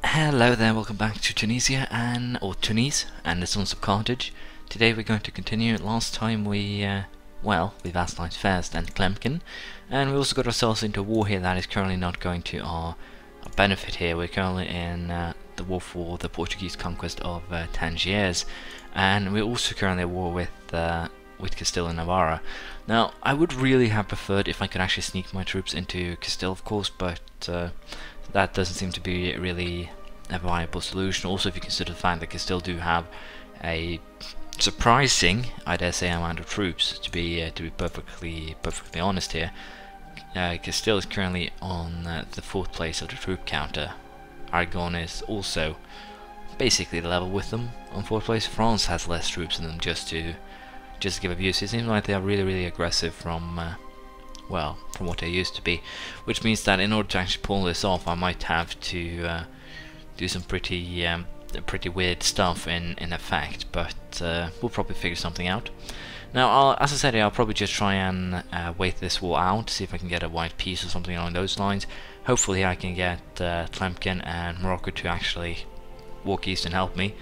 Hello there, welcome back to Tunis and the Sons of Carthage. Today we're going to continue. Last time we vassalized Fezzan and Tlemcen, and we also got ourselves into a war here that is currently not going to our benefit here. We're currently in the war for the Portuguese conquest of Tangiers, and we're also currently at war with Castile and Navarra. Now, I would really have preferred if I could actually sneak my troops into Castile, of course, but that doesn't seem to be really a viable solution. Also, if you consider the fact that Castile do have a surprising, I dare say, amount of troops, to be perfectly honest here, Castile is currently on the 4th place of the troop counter. Aragon is also basically level with them on 4th place. France has less troops than them, just to give a view. So it seems like they are really aggressive from what they used to be, which means that in order to actually pull this off, I might have to do some pretty weird stuff in effect, but we'll probably figure something out. Now, as I said, I'll probably just try and wait this war out, see if I can get a white peace or something along those lines. Hopefully I can get Tlemcen and Morocco to actually walk east and help me,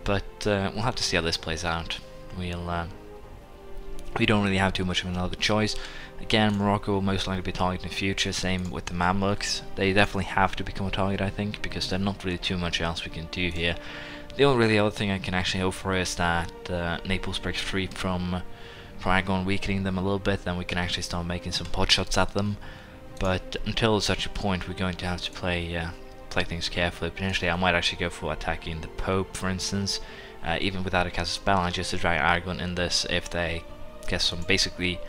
but we'll have to see how this plays out. We don't really have too much of another choice. Again, Morocco will most likely be targeted in the future, same with the Mamluks. They definitely have to become a target, I think, because there's not really too much else we can do here. The only really other thing I can actually hope for is that Naples breaks free from Aragon, weakening them a little bit, then we can actually start making some pot shots at them. But until such a point, we're going to have to play things carefully. Potentially I might actually go for attacking the Pope, for instance, even without a casus belli, just to drag Aragon in this if they get some, basically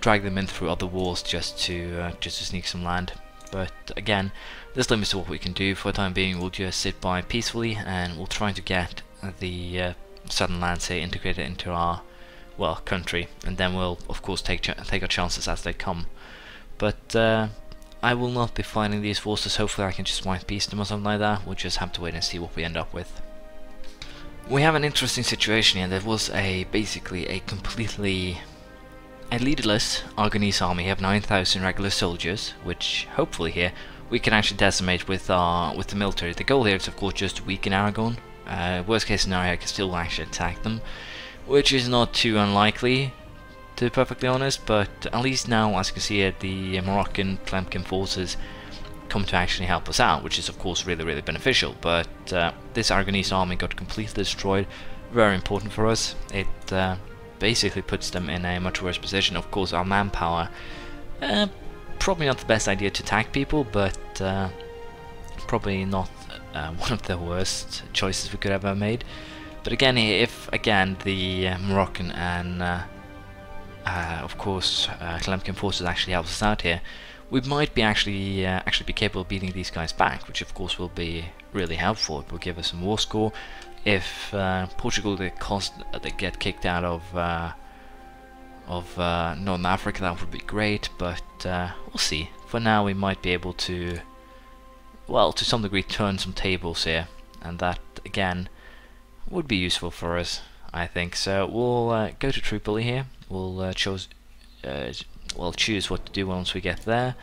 drag them in through other walls just to sneak some land. But again, this limits to what we can do. For the time being, we'll just sit by peacefully, and we'll try to get the southern lands here integrated into our country, and then we'll of course take our chances as they come. But I will not be fighting these forces. Hopefully I can just white peace them or something like that. We'll just have to wait and see what we end up with. We have an interesting situation here. There was basically a completely leaderless Aragonese army. We have 9,000 regular soldiers, which hopefully here we can actually decimate with the military. The goal here is of course just to weaken Aragon. Worst case scenario, I can still actually attack them, which is not too unlikely, to be perfectly honest. But at least now, as you can see here, the Moroccan Tlemcen forces come to actually help us out, which is of course really beneficial. But this Aragonese army got completely destroyed. Very important for us. It basically puts them in a much worse position. Of course, our manpower, probably not the best idea to attack people, but probably not one of the worst choices we could ever have made. But again, if the Moroccan and of course Tlemcen forces actually help us out here, we might be actually be capable of beating these guys back, which of course will be really helpful. It will give us some war score. If Portugal they get kicked out of Northern Africa, that would be great, but we'll see. For now, we might be able to, to some degree, turn some tables here, and that again would be useful for us, I think. So we'll go to Tripoli here. We'll choose what to do once we get there.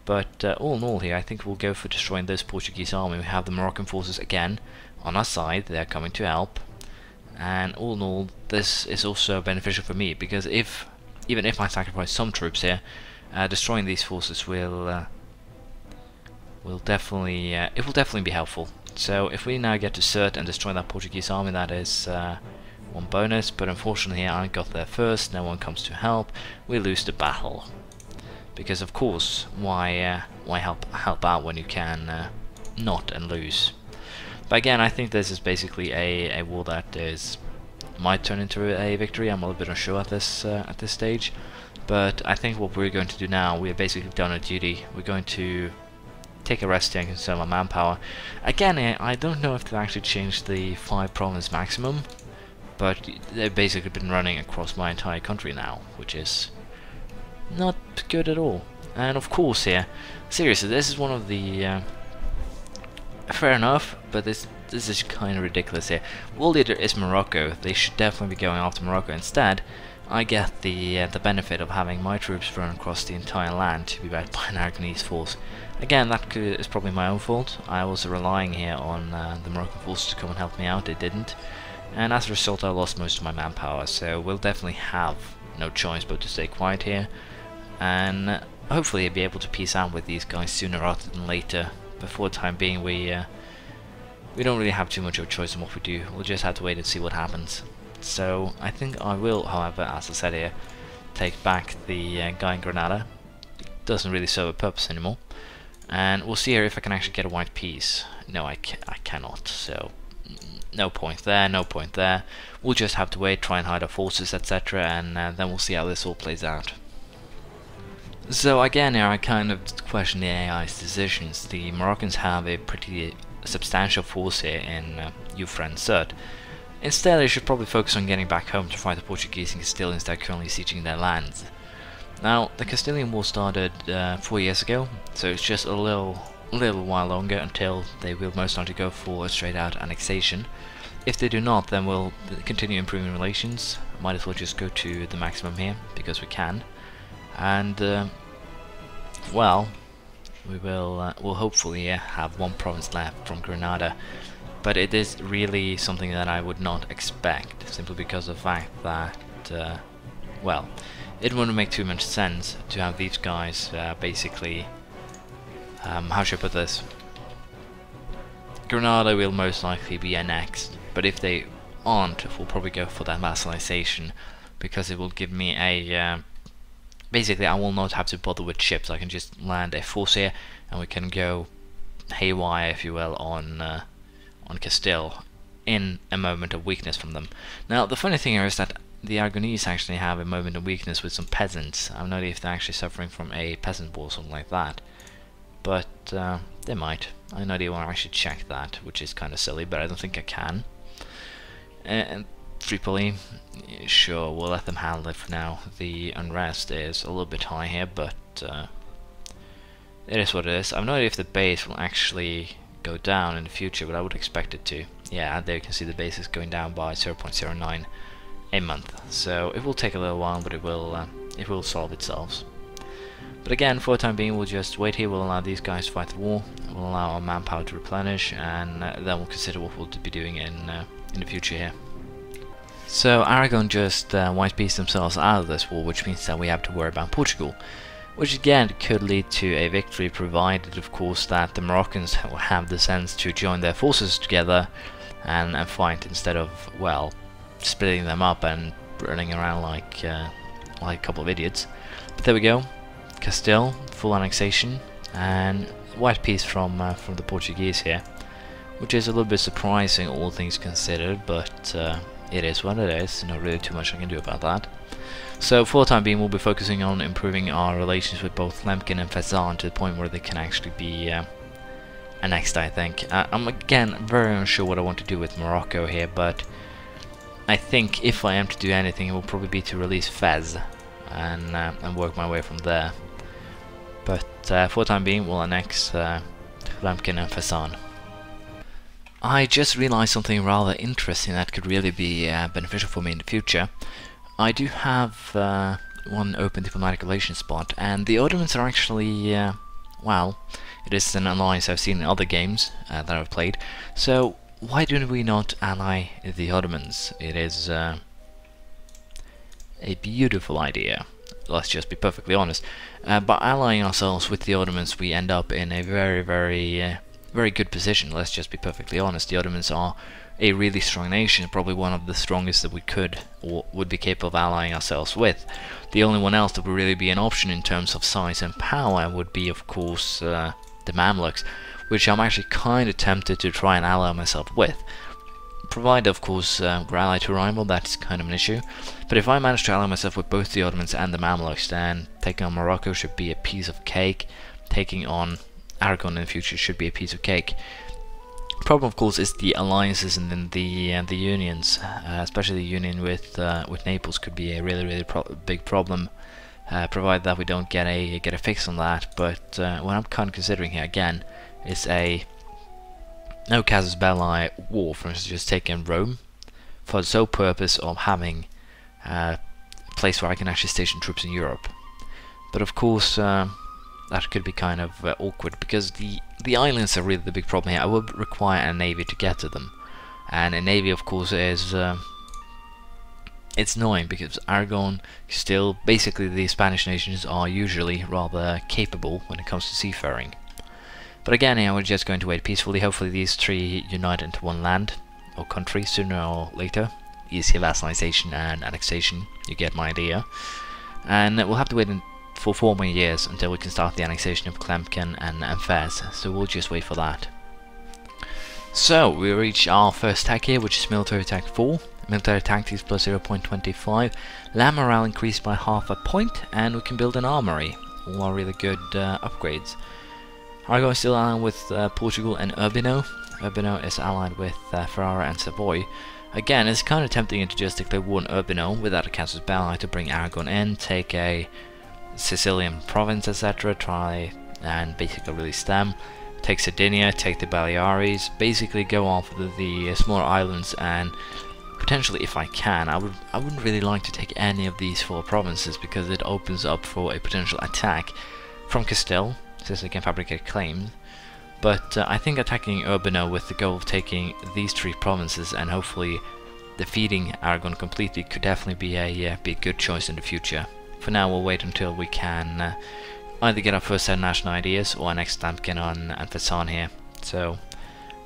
But all in all here, I think we'll go for destroying this Portuguese army. We have the Moroccan forces again on our side. They're coming to help, and all in all, this is also beneficial for me, because even if I sacrifice some troops here, destroying these forces will definitely be helpful. So if we now get to Sirte and destroy that Portuguese army, that is one bonus. But unfortunately, I got there first. No one comes to help. We lose the battle, because of course, why help out when you can not and lose? But again, I think this is basically a war that might turn into a victory. I'm a little bit unsure at this stage, but I think what we're going to do now, we have basically done our duty. We're going to take a rest here and conserve our manpower. Again, I don't know if they've actually changed the 5 province maximum, but they've basically been running across my entire country now, which is not good at all. And of course here, seriously, this is one of the fair enough, but this is kind of ridiculous here. World leader is Morocco. They should definitely be going after Morocco. Instead, I get the benefit of having my troops run across the entire land to be backed by an Aragonese force. Again, that is probably my own fault. I was relying here on the Moroccan forces to come and help me out. They didn't, and as a result I lost most of my manpower, so we'll definitely have no choice but to stay quiet here, and hopefully be able to peace out with these guys sooner rather than later. But for the time being we don't really have too much of a choice in what we do. We'll just have to wait and see what happens. So I think I will, however, as I said here, take back the guy in Granada. It doesn't really serve a purpose anymore. And we'll see here if I can actually get a white piece. No, I cannot, so no point there, no point there. We'll just have to wait, try and hide our forces, etc. and then we'll see how this all plays out. So again here I kind of question the AI's decisions. The Moroccans have a pretty substantial force here in Euphrates and Sirte. Instead they should probably focus on getting back home to fight the Portuguese and Castilians that are currently sieging their lands. Now the Castilian War started 4 years ago, so it's just a little while longer until they will most likely go for a straight out annexation. If they do not, then we'll continue improving relations. Might as well just go to the maximum here because we can, and well, we'll hopefully have one province left from Granada. But it is really something that I would not expect, simply because of the fact that, well, it wouldn't make too much sense to have these guys basically, how should I put this? Granada will most likely be annexed, but if they aren't, we'll probably go for that vassalization, because it will give me a, basically I will not have to bother with ships. I can just land a force here, and we can go haywire, if you will, on Castile in a moment of weakness from them. Now the funny thing here is that the Aragonese actually have a moment of weakness with some peasants. I don't know if they're actually suffering from a peasant war or something like that, but they might. I have no idea when I should check that, which is kind of silly, but I don't think I can. And Tripoli, sure, we'll let them handle it for now. The unrest is a little bit high here, but it is what it is. I have no idea if the base will actually go down in the future, but I would expect it to. Yeah, there you can see the base is going down by 0.09 a month, so it will take a little while, but it will solve itself. But again, for the time being, we'll just wait here. We'll allow these guys to fight the war, we'll allow our manpower to replenish, and then we'll consider what we'll be doing in the future here. So Aragon just white pieced themselves out of this war, which means that we have to worry about Portugal, which again could lead to a victory, provided of course that the Moroccans will have the sense to join their forces together and fight, instead of, well, splitting them up and running around like a couple of idiots. But there we go, Castile, full annexation, and white piece from the Portuguese here, which is a little bit surprising all things considered, but it is what it is, not really too much I can do about that. So for the time being, we'll be focusing on improving our relations with both Tlemcen and Fezzan to the point where they can actually be annexed, I think. I'm again very unsure what I want to do with Morocco here, but I think if I am to do anything, it will probably be to release Fez and work my way from there. But for the time being, we'll annex Tlemcen and Fezzan. I just realized something rather interesting that could really be beneficial for me in the future. I do have one open diplomatic relations spot, and the Ottomans are actually, well, it is an alliance I've seen in other games that I've played, so why do we not ally the Ottomans? It is a beautiful idea, let's just be perfectly honest. By allying ourselves with the Ottomans, we end up in a very, very good position. Let's just be perfectly honest. The Ottomans are a really strong nation, probably one of the strongest that we could or would be capable of allying ourselves with. The only one else that would really be an option in terms of size and power would be, of course, the Mamluks, which I'm actually kind of tempted to try and ally myself with. Provided, of course, we're allied to a rival, that's kind of an issue. But if I manage to ally myself with both the Ottomans and the Mamluks, then taking on Morocco should be a piece of cake. Taking on Aragon in the future should be a piece of cake. Problem, of course, is the alliances and then the unions, especially the union with Naples could be a really big problem, provided that we don't get a fix on that. But what I'm kind of considering here again is a no casus belli war, for instance, just taking Rome for the sole purpose of having place where I can actually station troops in Europe. But of course, that could be kind of awkward, because the islands are really the big problem here. I would require a navy to get to them, and a navy, of course, is it's annoying because Aragon, still, basically the Spanish nations are usually rather capable when it comes to seafaring. But again, here we're just going to wait peacefully. Hopefully these three unite into one land or country sooner or later. Easy vassalization and annexation, you get my idea. And we'll have to wait for 4 more years until we can start the annexation of Tlemcen and Fez, so we'll just wait for that. So, we reach our first tech here, which is military tech 4. Military tactics plus 0.25. Land morale increased by half a point, and we can build an armory. All are really good upgrades. Aragon is still allied with Portugal and Urbino. Urbino is allied with Ferrara and Savoy. Again, it's kind of tempting to just declare war on Urbino without a casus belli to bring Aragon in, take a Sicilian province, etc. Try and basically release them. Take Sardinia, take the Baleares, basically go after the smaller islands, and potentially, if I can, I wouldn't really like to take any of these 4 provinces, because it opens up for a potential attack from Castile, since they can fabricate claims. But I think attacking Urbino with the goal of taking these 3 provinces and hopefully defeating Aragon completely could definitely be a good choice in the future. For now, we'll wait until we can either get our first set of national ideas or our next Tlemcen and Fezzan here. So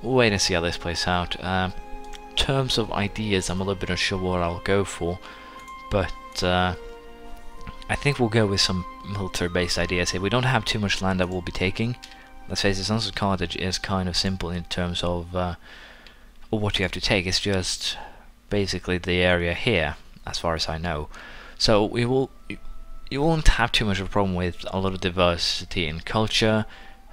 we'll wait and see how this plays out. In terms of ideas, I'm a little bit unsure what I'll go for, but I think we'll go with some military-based ideas here. We don't have too much land that we'll be taking. Let's face it, Sons of Carthage is kind of simple in terms of what you have to take. It's just basically the area here, as far as I know. So you won't have too much of a problem with a lot of diversity in culture,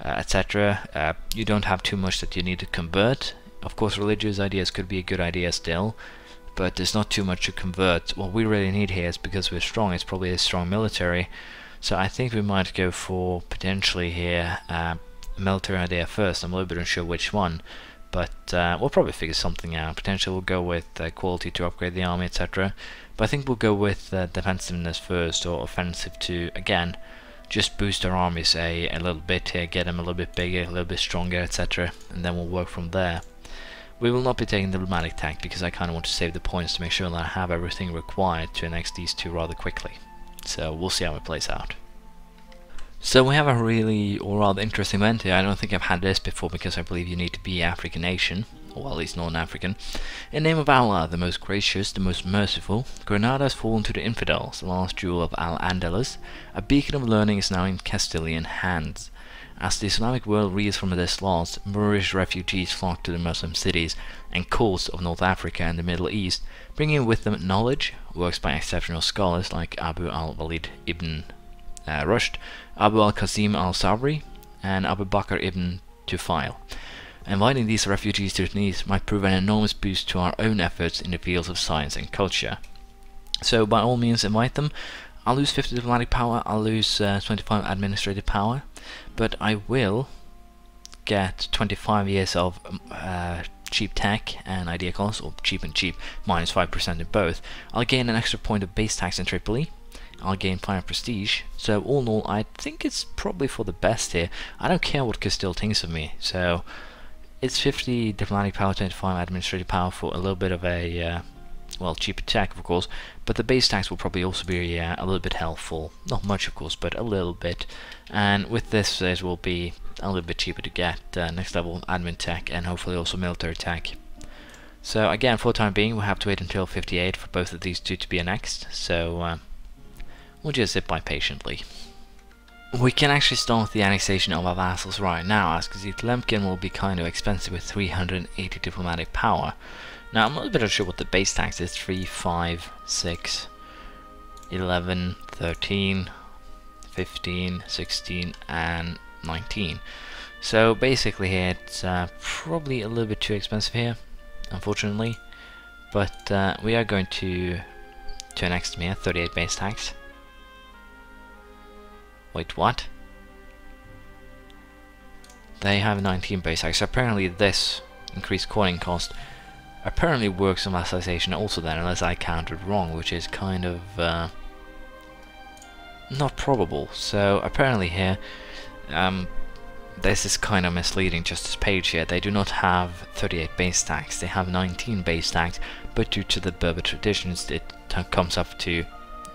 etc. You don't have too much that you need to convert. Of course, religious ideas could be a good idea still, but there's not too much to convert. What we really need here is, because we're strong, it's probably a strong military. So I think we might go for potentially here a military idea first. I'm a little bit unsure which one, but we'll probably figure something out. Potentially we'll go with quality to upgrade the army, etc. But I think we'll go with defensiveness first, or offensive to, again, just boost our armies a little bit here, get them a little bit bigger, a little bit stronger, etc. And then we'll work from there. We will not be taking diplomatic tech, because I kind of want to save the points to make sure that I have everything required to annex these 2 rather quickly. So we'll see how it plays out. So we have a really, or rather interesting event here. I don't think I've had this before, because I believe you need to be African nation, or at least Northern African. In the name of Allah, the most gracious, the most merciful, Granada has fallen to the infidels, the last jewel of Al-Andalus. A beacon of learning is now in Castilian hands. As the Islamic world reels from this loss, Moorish refugees flock to the Muslim cities and coasts of North Africa and the Middle East, bringing with them knowledge, works by exceptional scholars like Abu al-Walid ibn Rushd, Abu al-Qasim al-Sabri, and Abu Bakr ibn Tufail. Inviting these refugees to Tunis might prove an enormous boost to our own efforts in the fields of science and culture. So by all means invite them. I'll lose 50 diplomatic power, I'll lose 25 administrative power, but I will get 25 years of cheap tech and idea costs, or cheap and cheap, minus 5% in both. I'll gain an extra point of base tax in Tripoli. I'll gain 5 prestige. So all in all, I think it's probably for the best here. I don't care what Castile thinks of me. So it's 50 diplomatic power, 25 administrative power for a little bit of a well, cheaper tech, of course, but the base tax will probably also be a little bit helpful. Not much, of course, but a little bit. And with this, it will be a little bit cheaper to get next level admin tech and hopefully also military tech. So again, for the time being, we'll have to wait until 58 for both of these 2 to be annexed. So we'll just sit by patiently. We can actually start the annexation of our vassals right now, as Tlemcen will be kind of expensive with 380 diplomatic power. Now, I'm not a bit unsure what the base tax is. 3, 5, 6, 11, 13, 15, 16, and 19. So basically here, it's probably a little bit too expensive here, unfortunately. But we are going to annex them here, 38 base tax. Wait, what? They have 19 base tax. So apparently this increased coining cost apparently works on vassalization also then, unless I counted wrong, which is kind of not probable. So apparently here, this is kind of misleading, just this page here. They do not have 38 base stacks, they have 19 base stacks, but due to the Berber traditions it comes up to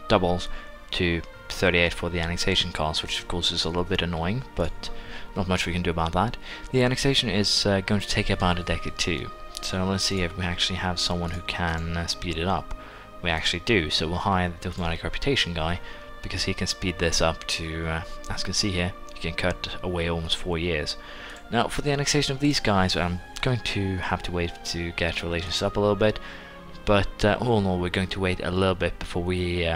doubles to 38 for the annexation cost, which of course is a little bit annoying, but not much we can do about that. The annexation is going to take about a decade too, so let's see if we actually have someone who can speed it up. We actually do, so we'll hire the diplomatic reputation guy, because he can speed this up to, as you can see here, you can cut away almost 4 years. Now for the annexation of these guys, I'm going to have to wait to get relations up a little bit, but all in all we're going to wait a little bit before we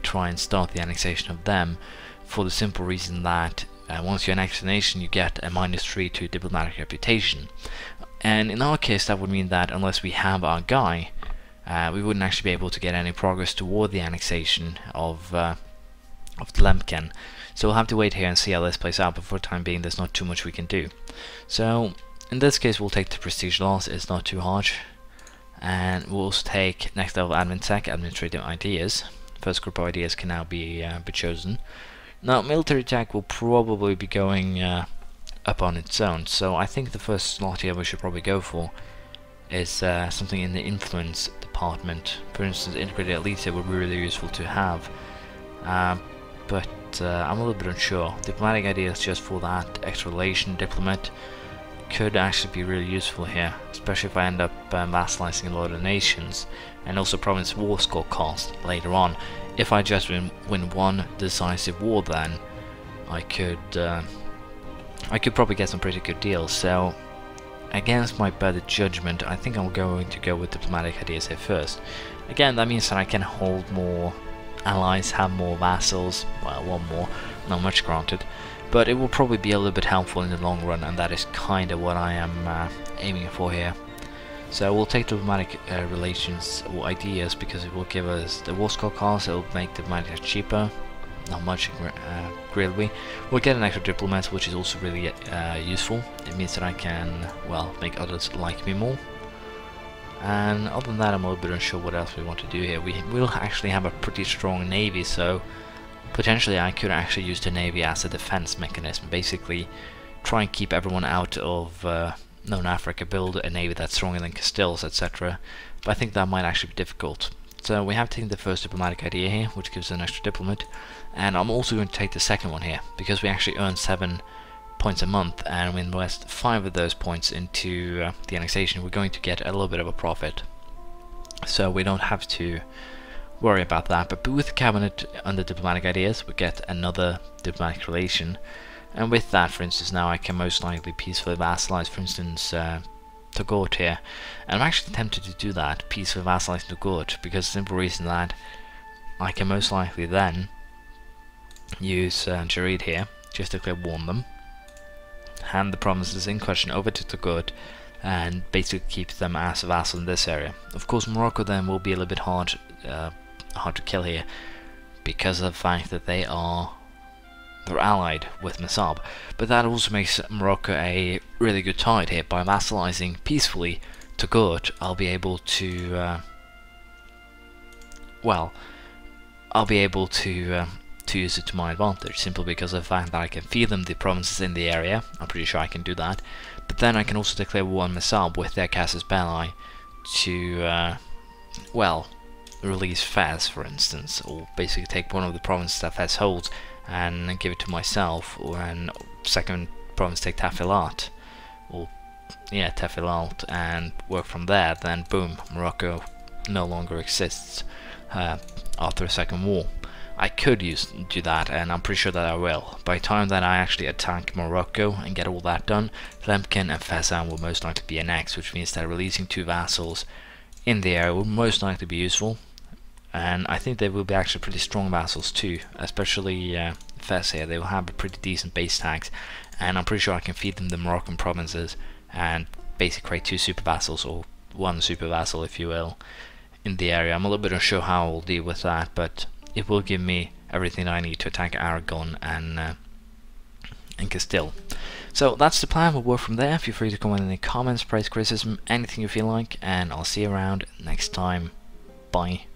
try and start the annexation of them, for the simple reason that once you annex a nation you get a -3 to diplomatic reputation, and in our case that would mean that unless we have our guy, we wouldn't actually be able to get any progress toward the annexation of Tlemcen. So we'll have to wait here and see how this plays out, but for the time being there's not too much we can do. So in this case we'll take the prestige loss, it's not too harsh, and we'll also take next level admin tech, administrative ideas. First group of ideas can now be chosen. Now military tech will probably be going up on its own, so I think the first slot here we should probably go for is something in the influence department. For instance, integrated elite would be really useful to have, but I'm a little bit unsure. Diplomatic ideas just for that extra relation diplomat could actually be really useful here, especially if I end up vassalizing a lot of nations, and also province war score cost later on. If I just win one decisive war, then I could probably get some pretty good deals. So against my better judgment, I think I'm going to go with diplomatic ideas here first. Again, that means that I can hold more allies, have more vassals, well, one more, not much granted, but it will probably be a little bit helpful in the long run, and that is kind of what I am aiming for here. So we'll take diplomatic relations or ideas because it will give us the war score cost, it will make diplomatic cheaper, not much really. We'll get an extra diplomat, which is also really useful. It means that I can, well, make others like me more. And other than that, I'm a little bit unsure what else we want to do here. We will actually have a pretty strong navy, so potentially I could actually use the navy as a defense mechanism. Basically, try and keep everyone out of known Africa, build a navy that's stronger than Castile's, etc. But I think that might actually be difficult. So we have taken the first diplomatic idea here, which gives an extra diplomat, and I'm also going to take the second one here, because we actually earn 7 points a month, and we invest 5 of those points into the annexation. We're going to get a little bit of a profit, so we don't have to worry about that. But with the cabinet under diplomatic ideas, we get another diplomatic relation, and with that, for instance, now I can most likely peacefully vassalize, for instance, Togot here, and I'm actually tempted to do that, peacefully vassalize Togot, because the simple reason that I can most likely then use Jared here, just to warn them, hand the provinces in question over to Togot, and basically keep them as a vassal in this area. Of course, Morocco then will be a little bit hard to kill here, because of the fact that they're allied with Masab, but that also makes Morocco a really good target here. By vassalizing peacefully Togot, I'll be able to use it to my advantage, simply because of the fact that I can feed them the provinces in the area. I'm pretty sure I can do that, but then I can also declare war on Masab with their casus belli to release Fez, for instance, or basically take one of the provinces that Fez holds and give it to myself, or and second province take Tafilat, or Tafilat, and work from there. Then boom, Morocco no longer exists after a second war. I could do that, and I'm pretty sure that I will. By the time that I actually attack Morocco and get all that done, Tlemcen and Fezzan will most likely be annexed, which means that releasing 2 vassals in the area will most likely be useful. And I think they will be actually pretty strong vassals too, especially Fez here. They will have a pretty decent base tax, and I'm pretty sure I can feed them the Moroccan provinces and basically create 2 super vassals, or 1 super vassal if you will, in the area. I'm a little bit unsure how I'll deal with that, but it will give me everything I need to attack Aragon and Castile. So that's the plan. We'll work from there. Feel free to comment in the comments, praise, criticism, anything you feel like, and I'll see you around next time. Bye.